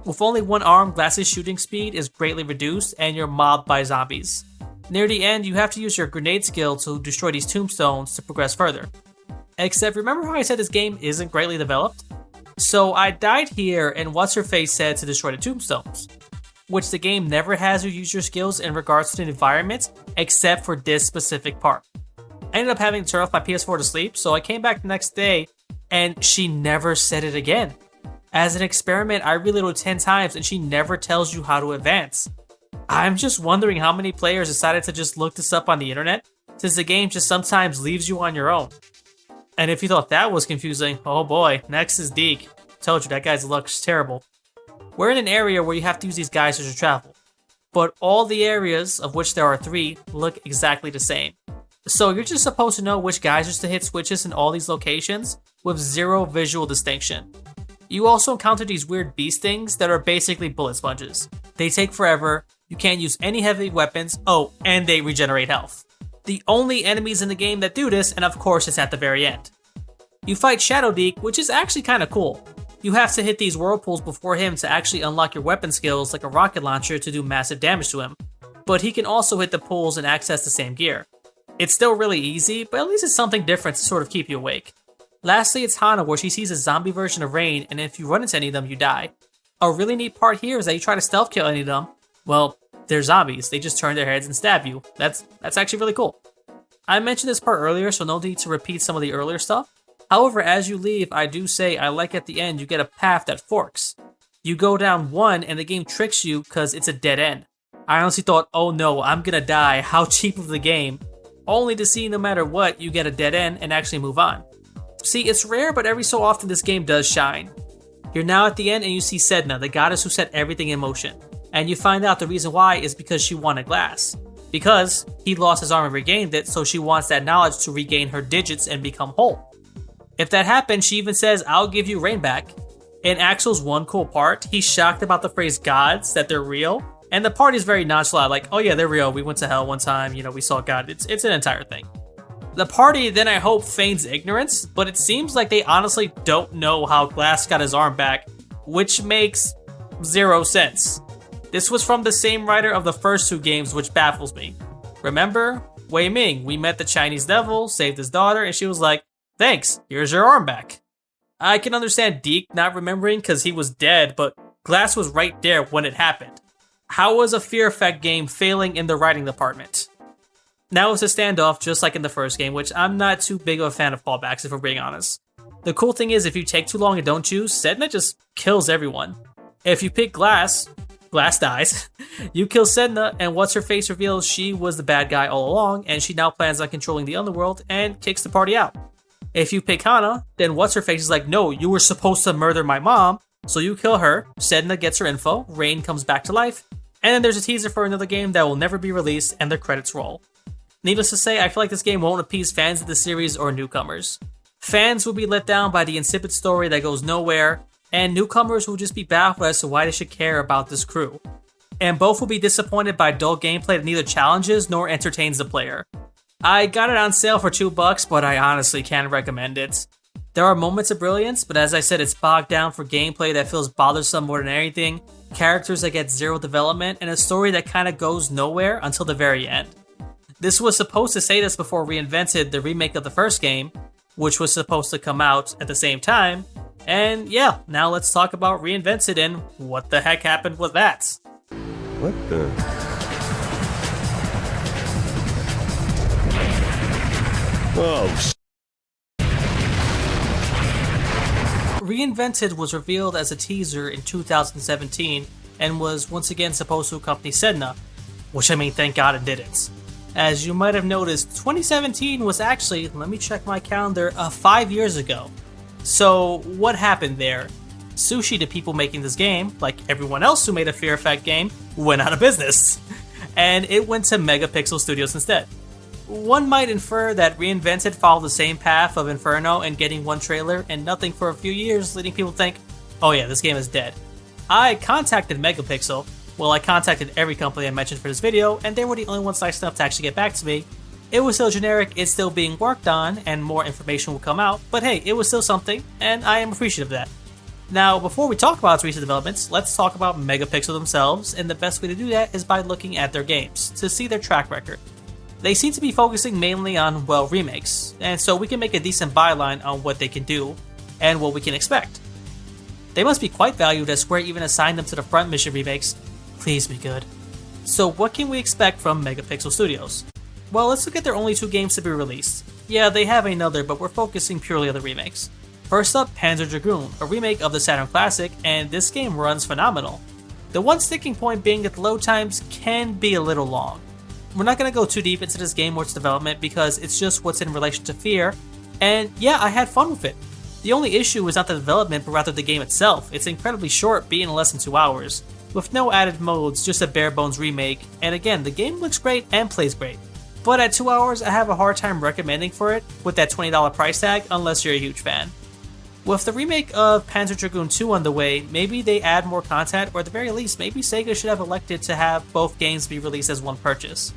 With only one arm, Glass's shooting speed is greatly reduced and you're mobbed by zombies. Near the end, you have to use your grenade skill to destroy these tombstones to progress further. Except remember how I said this game isn't greatly developed? So I died here and What's-Her-Face said to destroy the tombstones, which the game never has you use your skills in regards to the environment except for this specific part. I ended up having to turn off my PS4 to sleep, so I came back the next day and she never said it again. As an experiment, I reloaded 10 times and she never tells you how to advance. I'm just wondering how many players decided to just look this up on the internet, since the game just sometimes leaves you on your own. And if you thought that was confusing, oh boy, next is Deke. Told you, that guy's luck's terrible. We're in an area where you have to use these geysers to travel, but all the areas, of which there are 3, look exactly the same. So you're just supposed to know which geysers to hit switches in all these locations, with 0 visual distinction. You also encounter these weird beast things that are basically bullet sponges. They take forever, you can't use any heavy weapons, oh, and they regenerate health. The only enemies in the game that do this, and of course it's at the very end. You fight Shadow Deke, which is actually kinda cool. You have to hit these whirlpools before him to actually unlock your weapon skills like a rocket launcher to do massive damage to him, but he can also hit the pools and access the same gear. It's still really easy, but at least it's something different to sort of keep you awake. Lastly, it's Hana, where she sees a zombie version of Rain, and if you run into any of them, you die. A really neat part here is that you try to stealth kill any of them, well, they're zombies, they just turn their heads and stab you. That's actually really cool. I mentioned this part earlier, so no need to repeat some of the earlier stuff. However, as you leave, I do say I like at the end you get a path that forks. You go down one and the game tricks you because it's a dead end. I honestly thought, oh no, I'm gonna die, how cheap of the game, only to see no matter what, you get a dead end and actually move on. See, it's rare, but every so often this game does shine. You're now at the end and you see Sedna, the goddess who set everything in motion. And you find out the reason why is because she wanted Glass. Because he lost his arm and regained it, so she wants that knowledge to regain her digits and become whole. If that happens, she even says, I'll give you Rain back. In Axel's one cool part, he's shocked about the phrase gods, that they're real. And the party's very nonchalant, like, oh yeah, they're real, we went to hell one time, we saw God, it's an entire thing. The party then, I hope, feigns ignorance, but it seems like they honestly don't know how Glass got his arm back, which makes 0 sense. This was from the same writer of the first 2 games, which baffles me. Remember? Wei Ming, we met the Chinese devil, saved his daughter, and she was like, thanks, here's your arm back. I can understand Deke not remembering because he was dead, but Glass was right there when it happened. How was a Fear Effect game failing in the writing department? Now it's a standoff just like in the first game, which I'm not too big of a fan of callbacks if we're being honest. The cool thing is if you take too long and don't choose, Sedna just kills everyone. If you pick Glass dies, you kill Sedna and What's-Her-Face reveals she was the bad guy all along and she now plans on controlling the underworld and kicks the party out. If you pick Hana, then What's-Her-Face is like, no, you were supposed to murder my mom, so you kill her, Sedna gets her info, Rain comes back to life, and then there's a teaser for another game that will never be released and the credits roll. Needless to say, I feel like this game won't appease fans of the series or newcomers. Fans will be let down by the insipid story that goes nowhere, and newcomers will just be baffled as to why they should care about this crew. And both will be disappointed by dull gameplay that neither challenges nor entertains the player. I got it on sale for $2, but I honestly can't recommend it. There are moments of brilliance, but as I said, it's bogged down for gameplay that feels bothersome more than anything, characters that get 0 development, and a story that kinda goes nowhere until the very end. This was supposed to say this before Reinvented, the remake of the first game, which was supposed to come out at the same time, and yeah, now let's talk about Reinvented and what the heck happened with that. What the? Oh, Reinvented was revealed as a teaser in 2017 and was once again supposed to accompany Sedna, which thank God it didn't. As you might have noticed, 2017 was actually, let me check my calendar, 5 years ago. So what happened there? Sushi, the people making this game, like everyone else who made a Fear Effect game, went out of business. and it went to Megapixel Studios instead. One might infer that Reinvented followed the same path of Inferno and getting one trailer and nothing for a few years, leading people to think, oh yeah, this game is dead. I contacted Megapixel. Well, I contacted every company I mentioned for this video, and they were the only ones nice enough to actually get back to me. It was still generic, it's still being worked on, and more information will come out, but hey, it was still something, and I am appreciative of that. Now, before we talk about its recent developments, let's talk about Megapixel themselves, and the best way to do that is by looking at their games, to see their track record. They seem to be focusing mainly on, well, remakes, and so we can make a decent byline on what they can do, and what we can expect. They must be quite valued as Square even assigned them to the front mission remakes. Please be good. So what can we expect from Megapixel Studios? Well, let's look at their only 2 games to be released. Yeah, they have another, but we're focusing purely on the remakes. First up, Panzer Dragoon, a remake of the Saturn Classic, and this game runs phenomenal. The one sticking point being that the load times can be a little long. We're not going to go too deep into this game or its development because it's just what's in relation to Fear, and yeah, I had fun with it. The only issue is not the development, but rather the game itself. It's incredibly short, being less than 2 hours. With no added modes, just a bare bones remake, and again, the game looks great and plays great. But at 2 hours, I have a hard time recommending for it with that $20 price tag unless you're a huge fan. With the remake of Panzer Dragoon 2 on the way, maybe they add more content, or at the very least, maybe Sega should have elected to have both games be released as one purchase.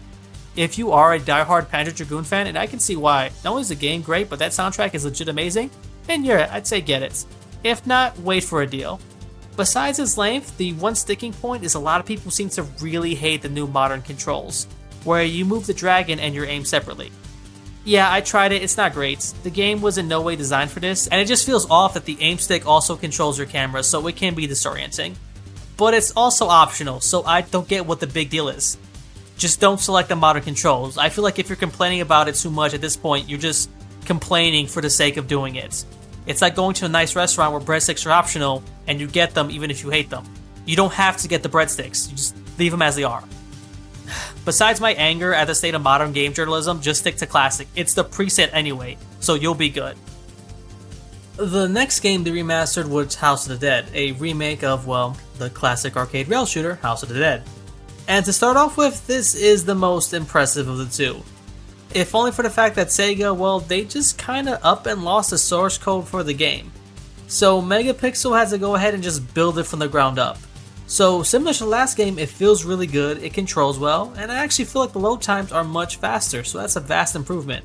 If you are a diehard Panzer Dragoon fan, and I can see why, not only is the game great, but that soundtrack is legit amazing, then yeah, I'd say get it. If not, wait for a deal. Besides its length, the one sticking point is a lot of people seem to really hate the new modern controls, where you move the dragon and your aim separately. Yeah, I tried it, it's not great. The game was in no way designed for this, and it just feels off that the aim stick also controls your camera, so it can be disorienting. But it's also optional, so I don't get what the big deal is. Just don't select the modern controls. I feel like if you're complaining about it too much at this point, you're just complaining for the sake of doing it. It's like going to a nice restaurant where breadsticks are optional, and you get them even if you hate them. You don't have to get the breadsticks, you just leave them as they are. Besides my anger at the state of modern game journalism, just stick to classic. It's the preset anyway, so you'll be good. The next game they remastered was House of the Dead, a remake of, well, the classic arcade rail shooter, House of the Dead. And to start off with, this is the most impressive of the two. If only for the fact that Sega, well, they just kinda up and lost the source code for the game. So Megapixel has to go ahead and just build it from the ground up. So similar to the last game, it feels really good, it controls well, and I actually feel like the load times are much faster, so that's a vast improvement.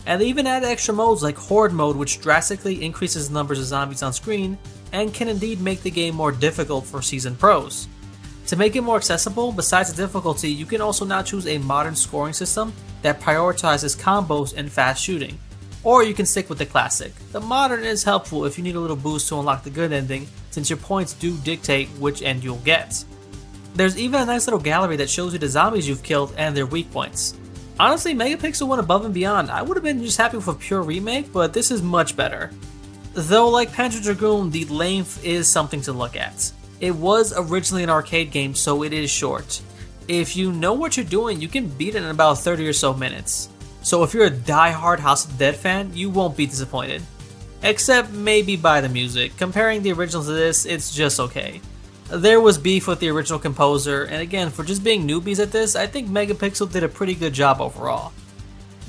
And they even added extra modes like Horde mode, which drastically increases the numbers of zombies on screen, and can indeed make the game more difficult for seasoned pros. To make it more accessible, besides the difficulty, you can also now choose a modern scoring system that prioritizes combos and fast shooting. Or you can stick with the classic. The modern is helpful if you need a little boost to unlock the good ending, since your points do dictate which end you'll get. There's even a nice little gallery that shows you the zombies you've killed and their weak points. Honestly, Megapixel went above and beyond. I would have been just happy with a pure remake, but this is much better. Though like Panzer Dragoon, the length is something to look at. It was originally an arcade game, so it is short. If you know what you're doing, you can beat it in about 30 or so minutes. So if you're a die-hard House of the Dead fan, you won't be disappointed. Except maybe by the music. Comparing the original to this, it's just okay. There was beef with the original composer, and again, for just being newbies at this, I think Megapixel did a pretty good job overall.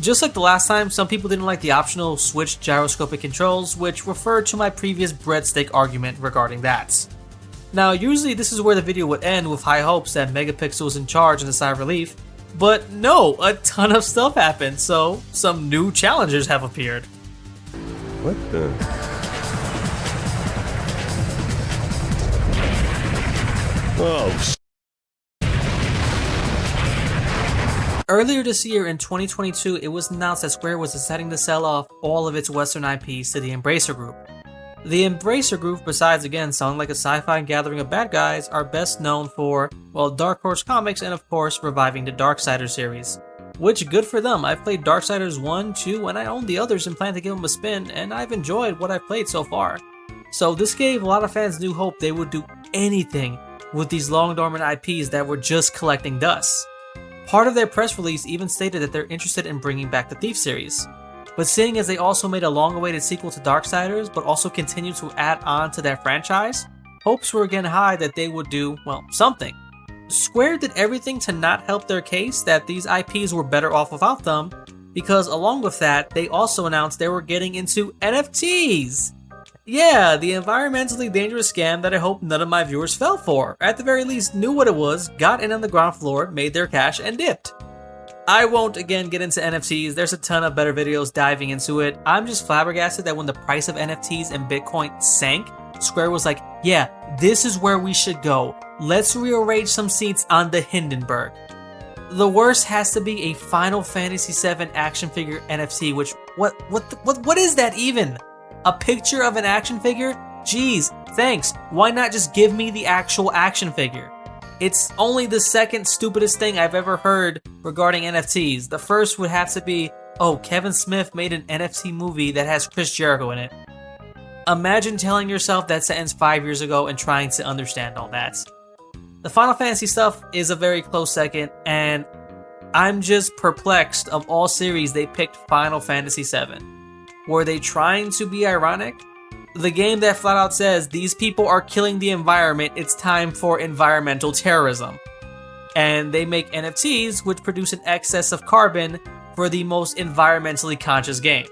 Just like the last time, some people didn't like the optional switched gyroscopic controls, which referred to my previous breadstick argument regarding that. Now, usually this is where the video would end with high hopes that Megapixel was in charge and a sigh of relief, but no, a ton of stuff happened, so some new challengers have appeared. What the? Oh, Earlier this year in 2022, it was announced that Square was deciding to sell off all of its Western IPs to the Embracer Group. The Embracer Group, besides again sounding like a sci-fi gathering of bad guys, are best known for, well, Dark Horse Comics and of course reviving the Darksiders series. Which, good for them. I've played Darksiders 1, 2, and I own the others and plan to give them a spin, and I've enjoyed what I've played so far. So this gave a lot of fans new hope they would do anything with these long dormant IPs that were just collecting dust. Part of their press release even stated that they're interested in bringing back the Thief series. But seeing as they also made a long-awaited sequel to Darksiders, but also continue to add on to that franchise, hopes were again high that they would do, well, something. Square did everything to not help their case that these IPs were better off without them, because along with that, they also announced they were getting into NFTs! Yeah, the environmentally dangerous scam that I hope none of my viewers fell for. At the very least, knew what it was, got in on the ground floor, made their cash, and dipped. I won't again get into NFTs, there's a ton of better videos diving into it. I'm just flabbergasted that when the price of NFTs and Bitcoin sank, Square was like, yeah, this is where we should go. Let's rearrange some seats on the Hindenburg. The worst has to be a Final Fantasy VII action figure NFT, which, what is that even? A picture of an action figure? Jeez, thanks. Why not just give me the actual action figure? It's only the second stupidest thing I've ever heard regarding NFTs. The first would have to be, oh, Kevin Smith made an NFT movie that has Chris Jericho in it. Imagine telling yourself that sentence 5 years ago and trying to understand all that. The Final Fantasy stuff is a very close second, and I'm just perplexed. Of all series, they picked Final Fantasy VII. Were they trying to be ironic? The game that flat out says, these people are killing the environment, it's time for environmental terrorism. And they make NFTs, which produce an excess of carbon for the most environmentally conscious game.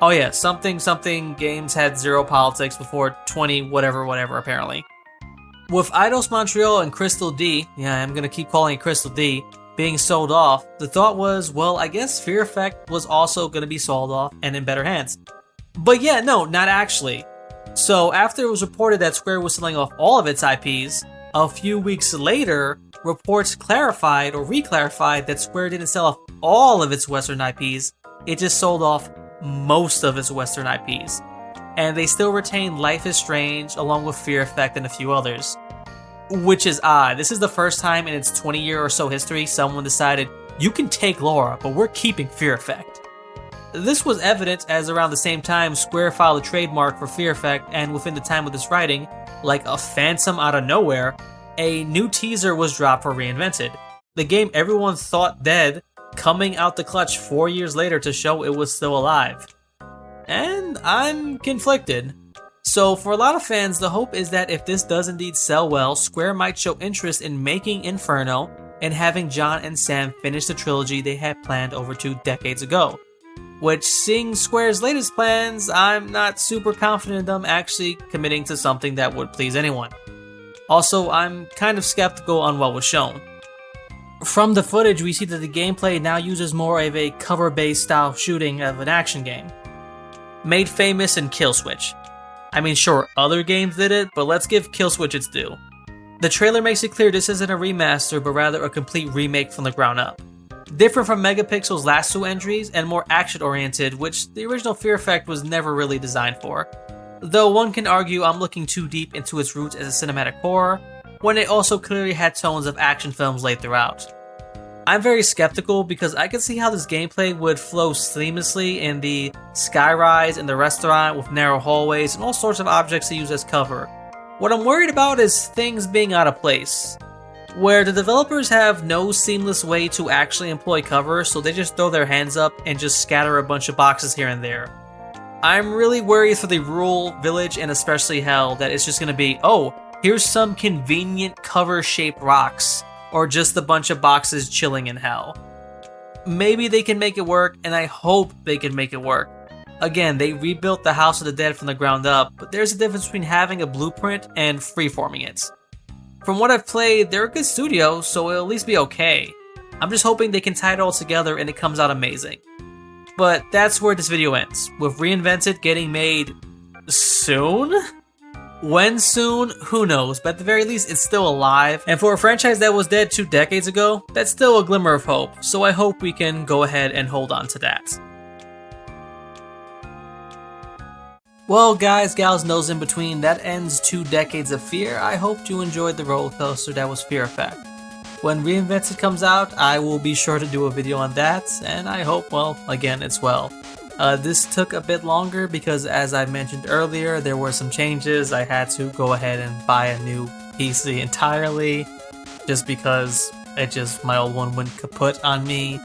Oh yeah, something games had zero politics before 20 whatever apparently. With Eidos Montreal and Crystal D, yeah, I'm gonna keep calling it Crystal D, being sold off, the thought was, well, I guess Fear Effect was also gonna be sold off and in better hands. But yeah, no, not actually. So after it was reported that Square was selling off all of its IPs, a few weeks later, reports clarified or reclarified that Square didn't sell off all of its Western IPs, it just sold off most of its Western IPs. And they still retain Life is Strange along with Fear Effect and a few others. Which is odd. This is the first time in its 20-year or so history someone decided, you can take Laura, but we're keeping Fear Effect. This was evident as around the same time Square filed a trademark for Fear Effect, and within the time of this writing, like a phantom out of nowhere, a new teaser was dropped for Reinvented. The game everyone thought dead, coming out the clutch 4 years later to show it was still alive. And I'm conflicted. So for a lot of fans, the hope is that if this does indeed sell well, Square might show interest in making Inferno and having John and Sam finish the trilogy they had planned over 2 decades ago. Which, seeing Square's latest plans, I'm not super confident in them actually committing to something that would please anyone. Also, I'm kind of skeptical on what was shown. From the footage, we see that the gameplay now uses more of a cover-based style shooting of an action game. Made famous in Killswitch. I mean, sure, other games did it, but let's give Killswitch its due. The trailer makes it clear this isn't a remaster, but rather a complete remake from the ground up. Different from Megapixel's last 2 entries, and more action-oriented, which the original Fear Effect was never really designed for. Though one can argue I'm looking too deep into its roots as a cinematic horror, when it also clearly had tones of action films laid throughout. I'm very skeptical because I can see how this gameplay would flow seamlessly in the skyrise and the restaurant with narrow hallways and all sorts of objects to use as cover. What I'm worried about is things being out of place, where the developers have no seamless way to actually employ cover, so they just throw their hands up and just scatter a bunch of boxes here and there. I'm really worried for the rural village and especially Hell that it's just going to be, oh, here's some convenient cover-shaped rocks, or just a bunch of boxes chilling in Hell. Maybe they can make it work, and I hope they can make it work. Again, they rebuilt the House of the Dead from the ground up, but there's a difference between having a blueprint and freeforming it. From what I've played, they're a good studio, so it'll at least be okay. I'm just hoping they can tie it all together and it comes out amazing. But that's where this video ends, with Reinvented getting made soon? When soon? Who knows, but at the very least it's still alive, and for a franchise that was dead 2 decades ago, that's still a glimmer of hope, so I hope we can go ahead and hold on to that. Well guys, gals, nose in between, that ends 2 decades of fear. I hope you enjoyed the roller coaster that was Fear Effect. When Reinvented comes out, I will be sure to do a video on that, and I hope, well, again, it's well. This took a bit longer because, as I mentioned earlier, there were some changes. I had to go ahead and buy a new PC entirely, just because my old one went kaput on me.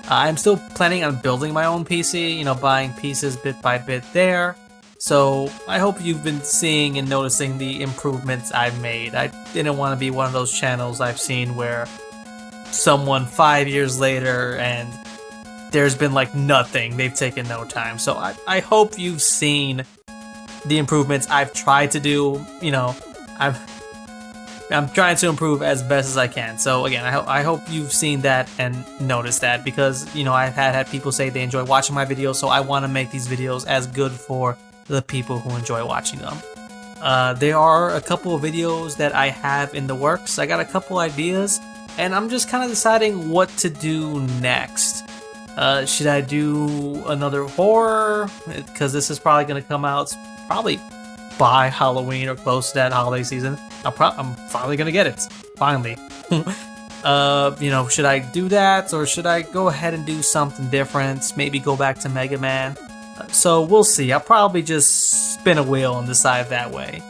I'm still planning on building my own PC, buying pieces bit by bit there. So I hope you've been seeing and noticing the improvements I've made. I didn't want to be one of those channels I've seen where someone 5 years later and there's been like nothing. They've taken no time. So I hope you've seen the improvements I've tried to do. You know, I'm trying to improve as best as I can. So again, I hope you've seen that and noticed that, because you know I've had people say they enjoy watching my videos, so I want to make these videos as good for the people who enjoy watching them. There are a couple of videos that I have in the works. I got a couple ideas, and I'm just kind of deciding what to do next. Should I do another horror? Because this is probably going to come out probably by Halloween or close to that holiday season. I'm finally going to get it. Finally. You know, should I do that, or should I go ahead and do something different? Maybe go back to Mega Man? So we'll see. I'll probably just spin a wheel and decide that way.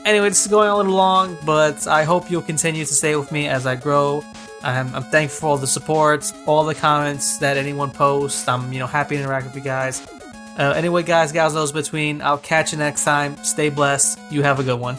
Anyway, this is going a little long, but I hope you'll continue to stay with me as I grow. I'm thankful for all the support, all the comments that anyone posts. I'm, you know, happy to interact with you guys. Anyway, guys, gals, those between, I'll catch you next time. Stay blessed. You have a good one.